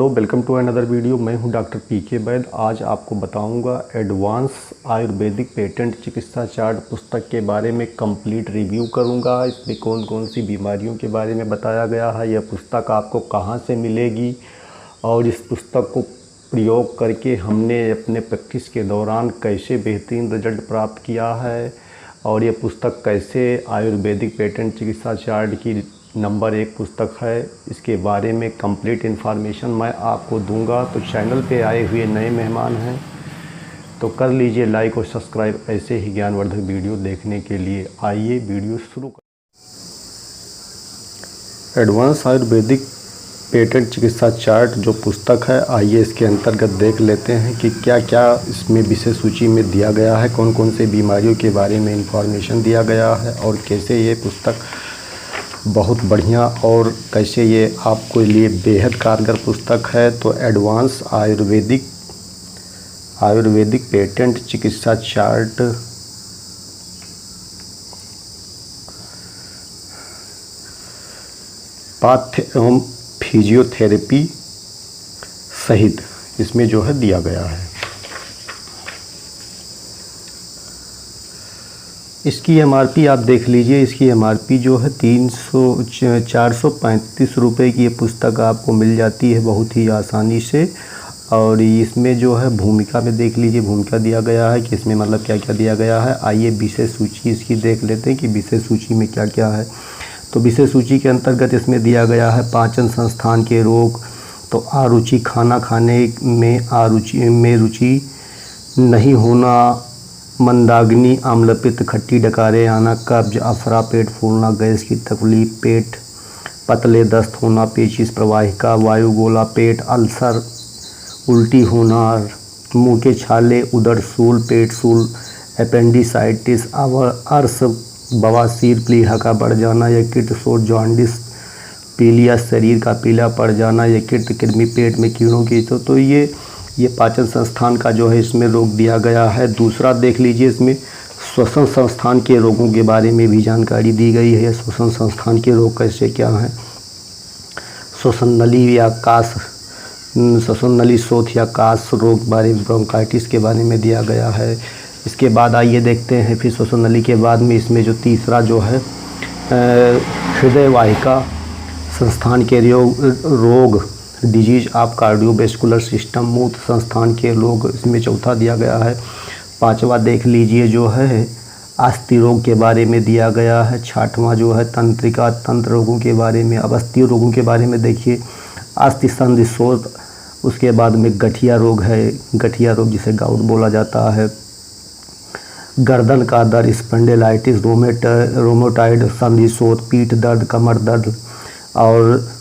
Hello, welcome to another video. मैं हूं doctor PK Vaid. आज आपको बताऊंगा एडवांस आयुर्वेदिक पेटेंट चिकित्सा चार्ट पुस्तक के बारे में कंप्लीट रिव्यू करूंगा। इसमें कौन कौन सी बीमारियों के बारे में बताया गया है, यह पुस्तक आपको कहां से मिलेगी और इस पुस्तक को प्रयोग करके हमने अपने प्रैक्टिस के दौरान कैसे बेहतरीन रिजल्ट प्राप्त किया है और ये पुस्तक कैसे आयुर्वेदिक पेटेंट चिकित्सा चार्ट की नंबर 1 पुस्तक है, इसके बारे में कंप्लीट इन्फॉर्मेशन मैं आपको दूंगा। तो चैनल पे आए हुए नए मेहमान हैं तो कर लीजिए लाइक और सब्सक्राइब ऐसे ही ज्ञानवर्धक वीडियो देखने के लिए। आइए वीडियो शुरू कर। एडवांस आयुर्वेदिक पेटेंट चिकित्सा चार्ट जो पुस्तक है, आइए इसके अंतर्गत देख लेते हैं कि क्या क्या इसमें विषय सूची में दिया गया है, कौन कौन से बीमारियों के बारे में इंफॉर्मेशन दिया गया है और कैसे ये पुस्तक बहुत बढ़िया और कैसे ये आपके लिए बेहद कारगर पुस्तक है। तो एडवांस आयुर्वेदिक पेटेंट चिकित्सा चार्ट पाथ्य एवं फिजियोथेरेपी सहित इसमें जो है दिया गया है। इसकी एमआरपी आप देख लीजिए। इसकी एमआरपी जो है 435 रुपये की ये पुस्तक आपको मिल जाती है बहुत ही आसानी से। और इसमें जो है भूमिका में देख लीजिए, भूमिका दिया गया है कि इसमें मतलब क्या क्या दिया गया है। आइए विषय सूची इसकी देख लेते हैं कि विषय सूची में क्या क्या है। तो विषय सूची के अंतर्गत इसमें दिया गया है पाचन संस्थान के रोग। तो अरुचि, खाना खाने में रुचि नहीं होना, मंदाग्नि, आम्लपित्त, खट्टी डकारे आना, कब्ज, अफरा, पेट फूलना, गैस की तकलीफ, पेट पतले, दस्त होना, पेचिश, प्रवाहिका, वायुगोला, पेट अल्सर, उल्टी होना, मुंह के छाले, उदर सूल, पेट सूल, अपेंडिसाइटिस, अर्श, बवासीर, प्लीहा का बढ़ जाना, यकृत शोथ, जॉन्डिस, पीलिया, शरीर का पीला पड़ जाना, यकृत कृमि, पेट में कीड़ों की तो ये पाचन संस्थान का जो है इसमें रोग दिया गया है। दूसरा देख लीजिए, इसमें श्वसन संस्थान के रोगों के बारे में भी जानकारी दी गई है। श्वसन संस्थान के रोग कैसे क्या हैं, श्वसन नली या कास, श्वसन नली शोथ या कास रोग बारे में, ब्रोंकाइटिस के बारे में दिया गया है। इसके बाद आइए देखते हैं फिर श्वसन नली के बाद में इसमें जो तीसरा जो है हृदय वाहिका संस्थान के रोग, डिजीज ऑफ कार्डियोवेस्कुलर सिस्टम, मूत्र संस्थान के रोग इसमें चौथा दिया गया है। पांचवा देख लीजिए जो है अस्थि रोग के बारे में दिया गया है। छठवां जो है तंत्रिका, तंत्र रोगों के बारे में। अब अस्थि रोगों के बारे में देखिए, अस्थि संधि शोथ, उसके बाद में गठिया रोग है, गठिया रोग जिसे गाउट बोला जाता है। गर्दन का दर्द, स्पॉन्डिलाइटिस, रोमेटॉइड, संधि शोथ, पीठ दर्द, कमर दर्द और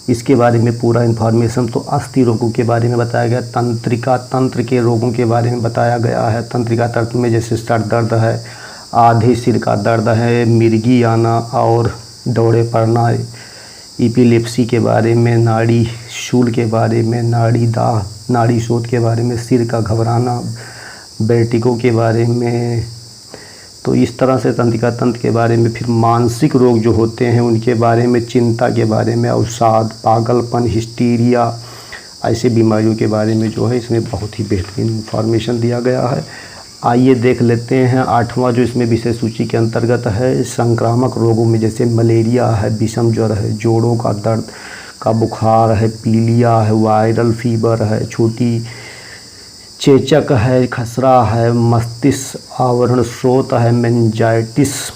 इसके बारे में पूरा इन्फॉर्मेशन। तो अस्थि रोगों के बारे में बताया गया। तंत्रिका, तंत्र के रोगों के बारे में बताया गया है। तंत्रिका तंत्र में जैसे सर दर्द है, आधे सिर का दर्द है, मिर्गी आना और दौरे पड़ना, एपिलेप्सी के बारे में, नाड़ी शूल के बारे में, नाड़ी दाह, नाड़ी शोथ के बारे में, सिर का घबराना, वर्टिगो के बारे में। तो इस तरह से तंत्रिका तंत्र के बारे में। फिर मानसिक रोग जो होते हैं उनके बारे में, चिंता के बारे में, अवसाद, पागलपन, हिस्टीरिया, ऐसे बीमारियों के बारे में जो है इसमें बहुत ही बेहतरीन इन्फॉर्मेशन दिया गया है। आइए देख लेते हैं आठवां जो इसमें विषय सूची के अंतर्गत है संक्रामक रोगों में, जैसे मलेरिया है, विषम ज्वर है, जोड़ों का दर्द का बुखार है, पीलिया है, वायरल फीवर है, छोटी चेचक है, खसरा है, मस्तिष्क आवरण शोथ है, मेनिंजाइटिस,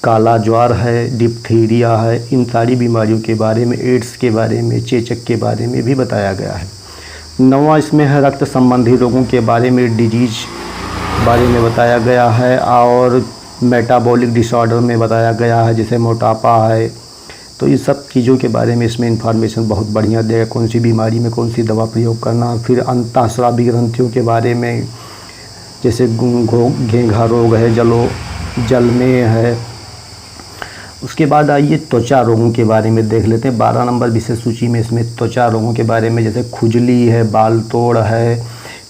काला ज्वार है, डिप्थीरिया है। इन सारी बीमारियों के बारे में, एड्स के बारे में, चेचक के बारे में भी बताया गया है। नौवां इसमें है रक्त संबंधी रोगों के बारे में, डिजीज बारे में बताया गया है और मेटाबॉलिक डिसऑर्डर में बताया गया है, जैसे मोटापा है। तो इस सब चीज़ों के बारे में इसमें इंफॉर्मेशन बहुत बढ़िया देगा, कौन सी बीमारी में कौन सी दवा प्रयोग करना। फिर अंतःस्रावी ग्रंथियों के बारे में, जैसे घेंघा रोग है, जल में है। उसके बाद आइए त्वचा रोगों के बारे में देख लेते हैं। 12 नंबर विशेष सूची में इसमें त्वचा रोगों के बारे में, जैसे खुजली है, बाल तोड़ है,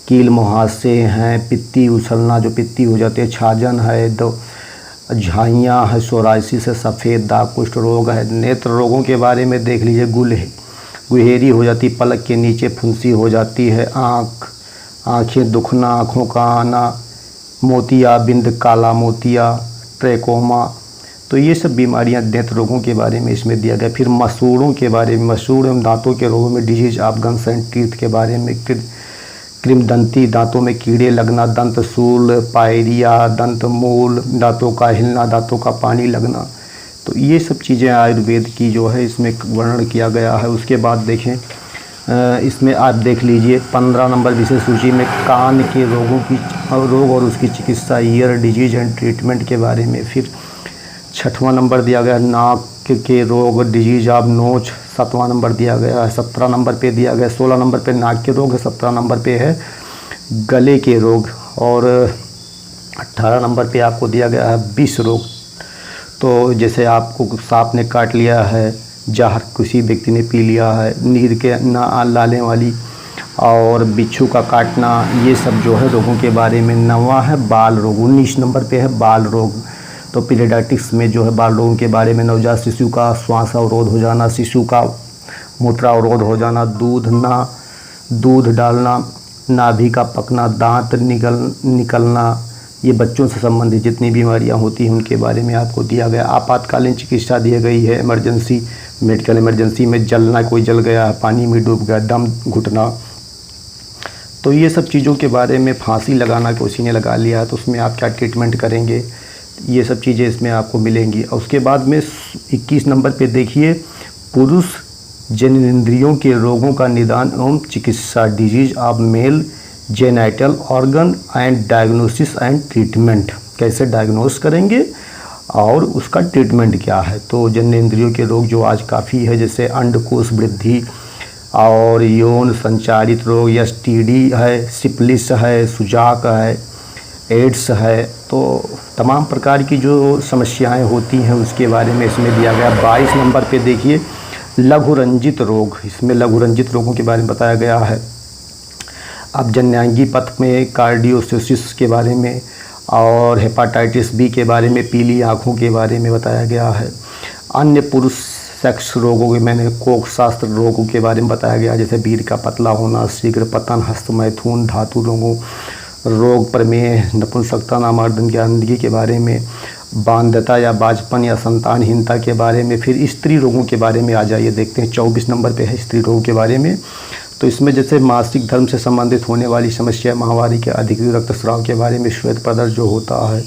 कील मुहासे हैं, पित्ती उछलना जो पित्ती हो जाती है, छाजन है, झाइयाँ है, सोराइसिस है, सफ़ेद दाग, कुष्ठ रोग है। नेत्र रोगों के बारे में देख लीजिए, गुल है, गुहेरी हो जाती, पलक के नीचे फुंसी हो जाती है, आँखें दुखना, आँखों का आना, मोतियाबिंद, काला मोतिया, ट्रैकोमा, तो ये सब बीमारियां दंत रोगों के बारे में इसमें दिया गया। फिर मसूड़ों के बारे में, मसूड़ एवं दांतों के रोगों में disease of gums and teeth के बारे में, कृमिदंती, दांतों में कीड़े लगना, दंतशूल, पायरिया, दंतमूल, दांतों का हिलना, दांतों का पानी लगना, तो ये सब चीज़ें आयुर्वेद की जो है इसमें वर्णन किया गया है। उसके बाद देखें इसमें आप देख लीजिए 15 नंबर विशेष सूची में कान के रोग और उसकी चिकित्सा, ईयर डिजीज एंड ट्रीटमेंट के बारे में। फिर 6वां नंबर दिया गया नाक के रोग, डिजीज ऑफ नोच, 7वां नंबर दिया गया है। 17 नंबर पे दिया गया, 16 नंबर पे नाक के रोग है, 17 नंबर पे है गले के रोग, और 18 नंबर पे आपको दिया गया है विष रोग। तो जैसे आपको सांप ने काट लिया है, जहर किसी व्यक्ति ने पी लिया है, नींद के ना लाने वाली, और बिच्छू का काटना, ये सब जो है रोगों के बारे में। 9वां है बाल रोग, 19 नंबर पे है बाल रोग। तो पीडियाट्रिक्स में जो है बाल रोगों के बारे में, नवजात शिशु का श्वास अवरोध हो जाना, शिशु का मूत्रावरोध हो जाना, दूध डालना, नाभि का पकना, दांत निकलना, ये बच्चों से संबंधित जितनी बीमारियां होती हैं उनके बारे में आपको दिया गया। आपातकालीन चिकित्सा दी गई है, इमरजेंसी, मेडिकल इमरजेंसी में जलना, कोई जल गया, पानी में डूब गया, दम घुटना, तो ये सब चीज़ों के बारे में। फांसी लगाना, किसी ने लगा लिया है तो उसमें आप क्या ट्रीटमेंट करेंगे, ये सब चीज़ें इसमें आपको मिलेंगी। और उसके बाद में 21 नंबर पे देखिए पुरुष जननेंद्रियों के रोगों का निदान एवं चिकित्सा, disease of male genital organ and diagnosis and treatment, कैसे डायग्नोस करेंगे और उसका ट्रीटमेंट क्या है। तो जननेंद्रियों के रोग जो आज काफ़ी है, जैसे अंडकोश वृद्धि और यौन संचारित रोग, एसटीडी है, सिफिलिस है, सुजाक है, एड्स है, तो तमाम प्रकार की जो समस्याएं होती हैं उसके बारे में इसमें दिया गया। 22 नंबर पे देखिए लघुरंजित रोग, इसमें लघुरंजित रोगों के बारे में बताया गया है। अब जननांगी पथ में कार्डियोसिस के बारे में और हेपाटाइटिस बी के बारे में, पीली आँखों के बारे में बताया गया है। अन्य पुरुष सेक्स रोगों के मैंने कोक शास्त्र रोगों के बारे में बताया गया, जैसे वीर का पतला होना, शीघ्र पतन, हस्तमैथुन, धातु रोगों, रोग प्रमेह, नपुंसकता नामर्दन की अंधगी के बारे में, बांध्यता या बाजपन या संतानहीनता के बारे में। फिर स्त्री रोगों के बारे में आ जाइए, देखते हैं 24 नंबर पे है स्त्री रोगों के बारे में। तो इसमें जैसे मासिक धर्म से संबंधित होने वाली समस्या, माहवारी के अधिकृत रक्तस्राव के बारे में, श्वेत पदार्थ जो होता है,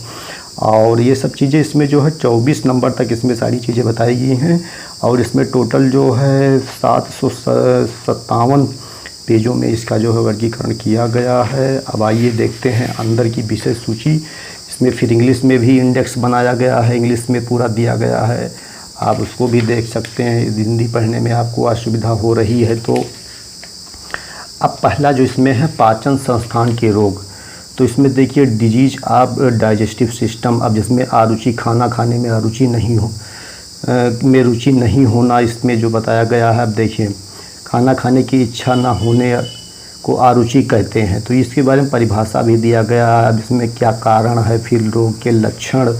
और ये सब चीज़ें इसमें जो है 24 नंबर तक इसमें सारी चीज़ें बताई गई हैं। और इसमें टोटल जो है 757 पेजों में इसका जो है वर्गीकरण किया गया है। अब आइए देखते हैं अंदर की विशेष सूची। इसमें फिर इंग्लिश में भी इंडेक्स बनाया गया है, इंग्लिश में पूरा दिया गया है, आप उसको भी देख सकते हैं। हिंदी पढ़ने में आपको असुविधा हो रही है तो। अब पहला जो इसमें है पाचन संस्थान के रोग, तो इसमें देखिए डिजीज ऑफ डाइजेस्टिव सिस्टम। अब जिसमें अरुचि, खाना खाने में अरुचि नहीं हो में रुचि नहीं होना इसमें जो बताया गया है। अब देखिए खाना खाने की इच्छा ना होने को अरुचि कहते हैं, तो इसके बारे में परिभाषा भी दिया गया है। अब इसमें क्या कारण है, फिर रोग के लक्षण,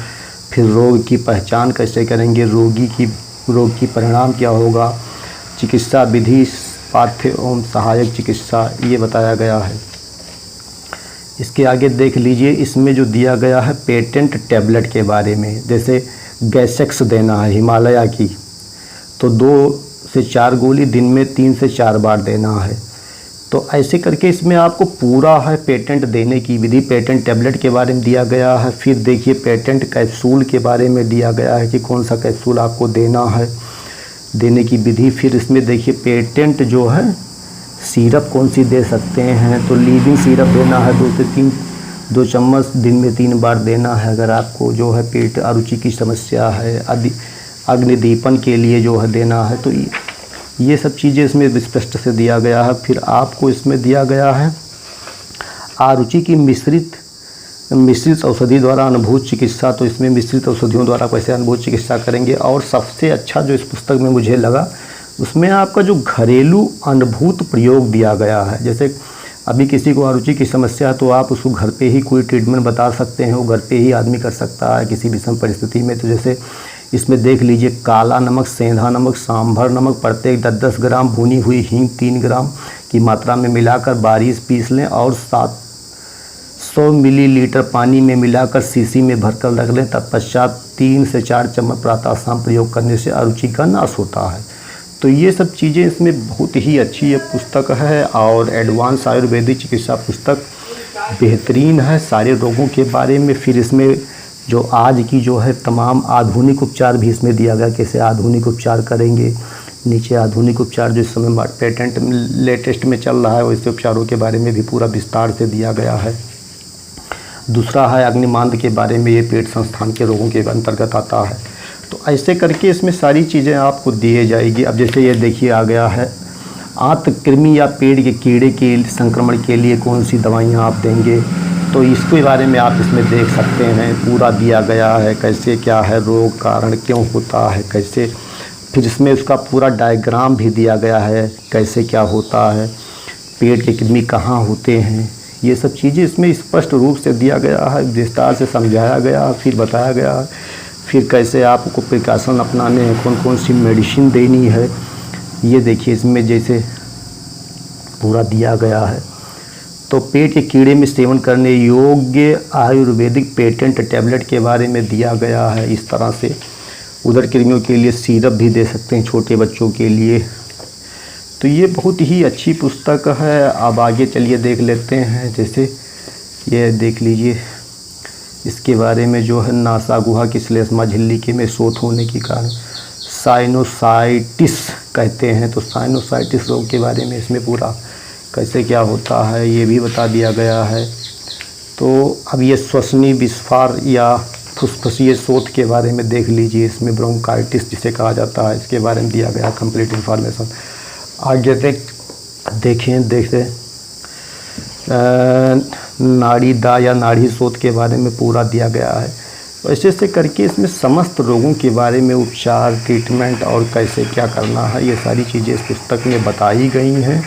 फिर रोग की पहचान कैसे करेंगे, रोग की परिणाम क्या होगा, चिकित्सा विधि, पाथ्य एवं सहायक चिकित्सा, ये बताया गया है। इसके आगे देख लीजिए, इसमें जो दिया गया है पेटेंट टैबलेट के बारे में, जैसे गैसेक्स देना है हिमालय की, तो 2 से 4 गोली दिन में 3 से 4 बार देना है। तो ऐसे करके इसमें आपको पूरा है पेटेंट देने की विधि, पेटेंट टैबलेट के बारे में दिया गया है। फिर देखिए पेटेंट कैप्सूल के बारे में दिया गया है कि कौन सा कैप्सूल आपको देना है, देने की विधि। फिर इसमें देखिए पेटेंट जो है सिरप कौन सी दे सकते हैं, तो लीविंग सिरप देना है 2 से 2 चम्मच दिन में 3 बार देना है। अगर आपको जो है पेट अरुचि की समस्या है, अग्निदीपन के लिए जो है देना है, तो ये सब चीज़ें इसमें स्पष्ट से दिया गया है। फिर आपको इसमें दिया गया है अरुचि की मिश्रित औषधि द्वारा अनुभूत चिकित्सा, तो इसमें मिश्रित औषधियों द्वारा कैसे अनुभूत चिकित्सा करेंगे। और सबसे अच्छा जो इस पुस्तक में मुझे लगा उसमें आपका जो घरेलू अनुभूत प्रयोग दिया गया है। जैसे अभी किसी को अरुचि की समस्या है तो आप उसको घर पे ही कोई ट्रीटमेंट बता सकते हैं, वो घर पे ही आदमी कर सकता है किसी विषम परिस्थिति में। तो जैसे इसमें देख लीजिए काला नमक, सेंधा नमक, सांभर नमक प्रत्येक 10-10 ग्राम, भुनी हुई हींग 3 ग्राम की मात्रा में मिलाकर बारीक पीस लें और 700 मिलीलीटर पानी में मिलाकर शीशी में भरकर रख लें। तत्पश्चात 3 से 4 चम्मच प्रातः शाम प्रयोग करने से अरुचि का नाश होता है। तो ये सब चीज़ें इसमें बहुत ही अच्छी ये पुस्तक है और एडवांस आयुर्वेदिक चिकित्सा पुस्तक बेहतरीन है सारे रोगों के बारे में। फिर इसमें जो आज की जो है तमाम आधुनिक उपचार भी इसमें दिया गया, कैसे आधुनिक उपचार करेंगे। नीचे आधुनिक उपचार जो इस समय पेटेंट लेटेस्ट में चल रहा है वैसे उपचारों के बारे में भी पूरा विस्तार से दिया गया है। दूसरा है अग्निमांद के बारे में, ये पेट संस्थान के रोगों के अंतर्गत आता है। तो ऐसे करके इसमें सारी चीज़ें आपको दिए जाएगी। अब जैसे ये देखिए आ गया है आंत कृमि या पेट के कीड़े के संक्रमण के लिए कौन सी दवाइयाँ आप देंगे, तो इसके बारे में आप इसमें देख सकते हैं, पूरा दिया गया है कैसे क्या है रोग, कारण क्यों होता है कैसे। फिर इसमें उसका पूरा डायग्राम भी दिया गया है कैसे क्या होता है, पेट के कृमि कहाँ होते हैं, ये सब चीज़ें इसमें स्पष्ट रूप से दिया गया है, विस्तार से समझाया गया है, फिर बताया गया है। फिर कैसे आपको प्रिकॉशन अपनाने हैं, कौन कौन सी मेडिसिन देनी है, ये देखिए इसमें जैसे पूरा दिया गया है। तो पेट के कीड़े में सेवन करने योग्य आयुर्वेदिक पेटेंट टैबलेट के बारे में दिया गया है इस तरह से। उदर कृमियों के लिए सिरप भी दे सकते हैं छोटे बच्चों के लिए। तो ये बहुत ही अच्छी पुस्तक है। अब आगे चलिए देख लेते हैं, जैसे ये देख लीजिए इसके बारे में जो है नासा गुहा की श्लेष्मा झिल्ली में शोथ होने के कारण साइनोसाइटिस कहते हैं। तो साइनोसाइटिस रोग के बारे में इसमें पूरा कैसे क्या होता है ये भी बता दिया गया है। तो अब ये श्वसनी विस्फार या फुसफुसीय शोथ के बारे में देख लीजिए, इसमें ब्रोंकाइटिस जिसे कहा जाता है इसके बारे में दिया गया कंप्लीट इन्फॉर्मेशन। आगे देखते नाड़ीदा या नाड़ी शोथ के बारे में पूरा दिया गया है। तो ऐसे ऐसे करके इसमें समस्त रोगों के बारे में उपचार, ट्रीटमेंट और कैसे क्या करना है ये सारी चीज़ें इस पुस्तक में बताई गई हैं।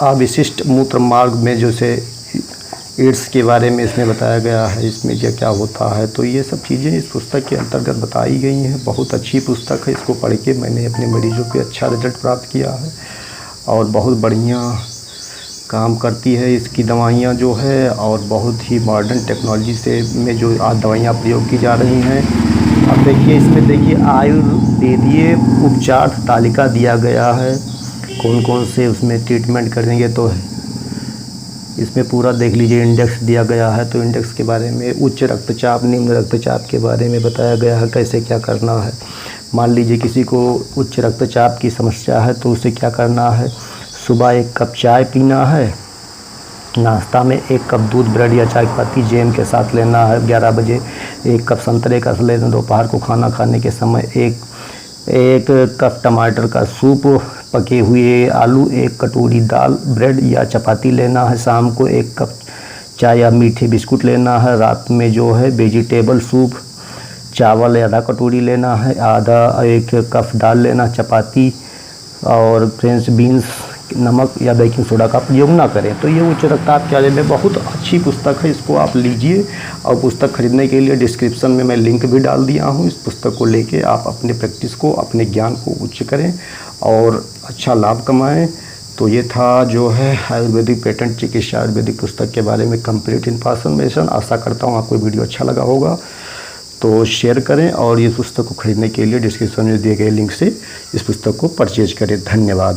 अविशिष्ट मूत्र मार्ग में जैसे एड्स के बारे में इसमें बताया गया है, इसमें क्या क्या होता है। तो ये सब चीज़ें इस पुस्तक के अंतर्गत बताई गई हैं। बहुत अच्छी पुस्तक है, इसको पढ़ के मैंने अपने मरीजों पे अच्छा रिजल्ट प्राप्त किया है और बहुत बढ़िया काम करती है इसकी दवाइयाँ जो है, और बहुत ही मॉडर्न टेक्नोलॉजी से में जो आज दवाइयाँ प्रयोग की जा रही हैं। अब देखिए इसमें देखिए आयुर्वेदीय उपचार तालिका दिया गया है, कौन कौन से उसमें ट्रीटमेंट करेंगे। तो इसमें पूरा देख लीजिए इंडेक्स दिया गया है। तो इंडेक्स के बारे में उच्च रक्तचाप, निम्न रक्तचाप के बारे में बताया गया है कैसे क्या करना है। मान लीजिए किसी को उच्च रक्तचाप की समस्या है तो उसे क्या करना है, सुबह 1 कप चाय पीना है, नाश्ता में 1 कप दूध, ब्रेड या चाय पत्ती जैम के साथ लेना है, 11 बजे 1 कप संतरे का लेना, दोपहर को खाना खाने के समय एक कप टमाटर का सूप, पके हुए आलू, 1 कटोरी दाल, ब्रेड या चपाती लेना है, शाम को 1 कप चाय या मीठे बिस्कुट लेना है, रात में जो है वेजिटेबल सूप, चावल आधा कटोरी लेना है, 1 कप दाल लेना, चपाती और फ्रेंच बीन्स, नमक या बेकिंग सोडा का प्रयोग ना करें। तो ये उच्च रक्तचाप के बारे में बहुत अच्छी पुस्तक है, इसको आप लीजिए। और पुस्तक खरीदने के लिए डिस्क्रिप्शन में मैं लिंक भी डाल दिया हूँ। इस पुस्तक को लेके आप अपने प्रैक्टिस को, अपने ज्ञान को उच्च करें और अच्छा लाभ कमाएं। तो ये था जो है आयुर्वेदिक पेटेंट चिकित्सा आयुर्वेदिक पुस्तक के बारे में कंप्लीट इन्फॉर्मेशन। आशा करता हूँ आपको वीडियो अच्छा लगा होगा, तो शेयर करें और इस पुस्तक को खरीदने के लिए डिस्क्रिप्शन में दिए गए लिंक से इस पुस्तक को परचेज करें। धन्यवाद।